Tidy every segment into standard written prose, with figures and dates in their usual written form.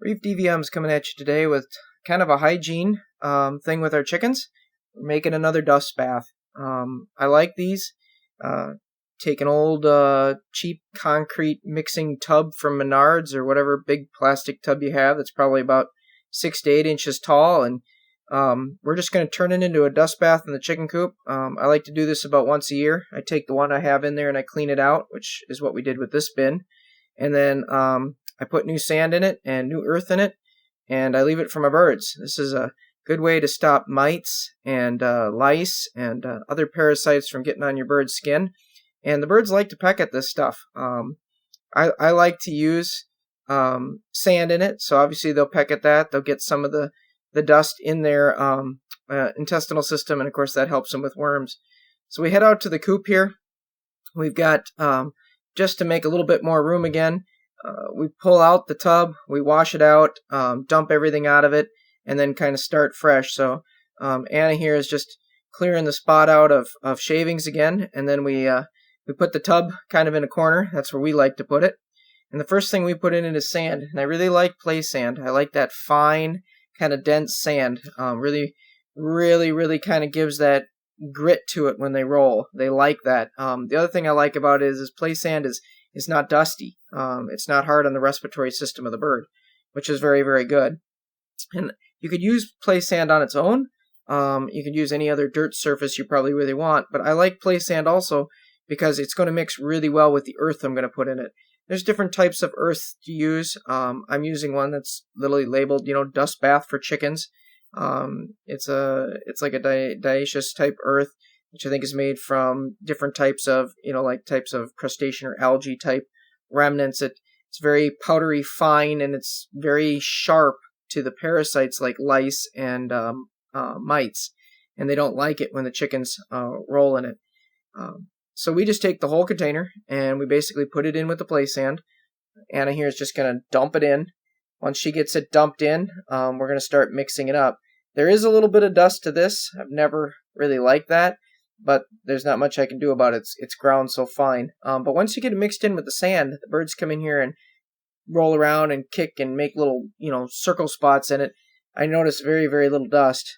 ReefDVMs coming at you today with kind of a hygiene thing with our chickens. We're making another dust bath. I like these. Take an old cheap concrete mixing tub from Menards or whatever big plastic tub you have that's probably about 6 to 8 inches tall, and we're just going to turn it into a dust bath in the chicken coop. I like to do this about once a year. I take the one I have in there and I clean it out, which is what we did with this bin. And then I put new sand in it and new earth in it, and I leave it for my birds. This is a good way to stop mites and lice and other parasites from getting on your bird's skin. And the birds like to peck at this stuff. I like to use sand in it, so obviously they'll peck at that. They'll get some of the dust in their intestinal system, and of course that helps them with worms. So we head out to the coop here. We've got, just to make a little bit more room again, we pull out the tub, we wash it out, dump everything out of it, and then kind of start fresh. So Anna here is just clearing the spot out of shavings again, and then we put the tub kind of in a corner. That's where we like to put it. And the first thing we put in it is sand, and I really like play sand. I like that fine, kind of dense sand. Really kind of gives that grit to it when they roll. They like that. The other thing I like about it is play sand is not dusty. It's not hard on the respiratory system of the bird, which is very good. And you could use play sand on its own. You could use any other dirt surface you probably really want, but I like play sand also because it's going to mix really well with the earth I'm going to put in it. There's different types of earth to use. I'm using one that's literally labeled, dust bath for chickens. It's like a diaceous type earth, which I think is made from different types of, types of crustacean or algae type remnants. It's very powdery fine, and it's very sharp to the parasites like lice and mites, and they don't like it when the chickens roll in it. So we just take the whole container and we basically put it in with the play sand. Anna here is just going to dump it in. Once she gets it dumped in, we're going to start mixing it up. There is a little bit of dust to this. I've never really liked that, but there's not much I can do about it. It's ground so fine. But once you get it mixed in with the sand, the birds come in here and roll around and kick and make little, circle spots in it. I notice very little dust.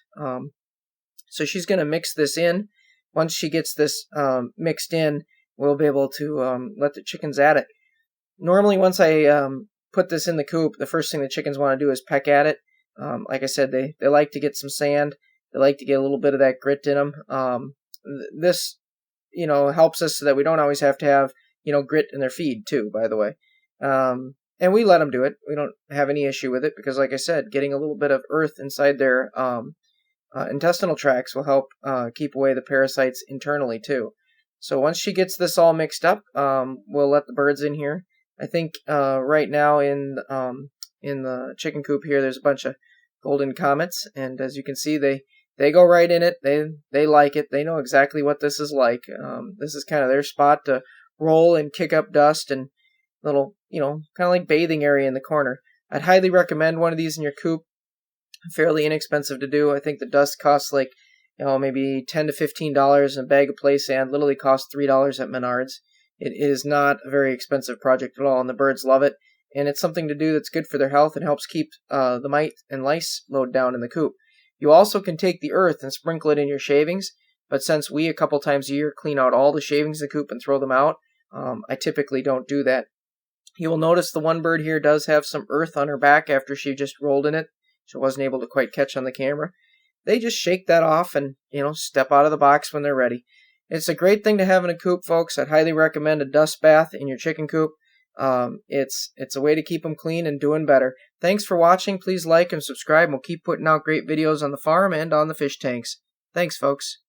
So she's going to mix this in. Once she gets this mixed in, we'll be able to let the chickens at it. Normally, once I put this in the coop, the first thing the chickens want to do is peck at it. Like I said, they like to get some sand. They like to get a little bit of that grit in them. This, helps us so that we don't always have to have, grit in their feed too, by the way. And we let them do it. We don't have any issue with it because, like I said, getting a little bit of earth inside their intestinal tracts will help keep away the parasites internally too. So once she gets this all mixed up, we'll let the birds in here. I think right now in the chicken coop here, there's a bunch of golden comets, and as you can see, they go right in it. They like it. They know exactly what this is like. This is kind of their spot to roll and kick up dust and little, kind of like bathing area in the corner. I'd highly recommend one of these in your coop. Fairly inexpensive to do. I think the dust costs like, maybe $10 to $15, and a bag of play sand literally costs $3 at Menards. It is not a very expensive project at all, and the birds love it. And it's something to do that's good for their health and helps keep the mite and lice load down in the coop. You also can take the earth and sprinkle it in your shavings, but since we a couple times a year clean out all the shavings in the coop and throw them out, I typically don't do that. You will notice the one bird here does have some earth on her back after she just rolled in it. She wasn't able to quite catch on the camera. They just shake that off and, step out of the box when they're ready. It's a great thing to have in a coop, folks. I'd highly recommend a dust bath in your chicken coop. It's a way to keep them clean and doing better. Thanks for watching. Please like and subscribe. We'll keep putting out great videos on the farm and on the fish tanks. Thanks, folks.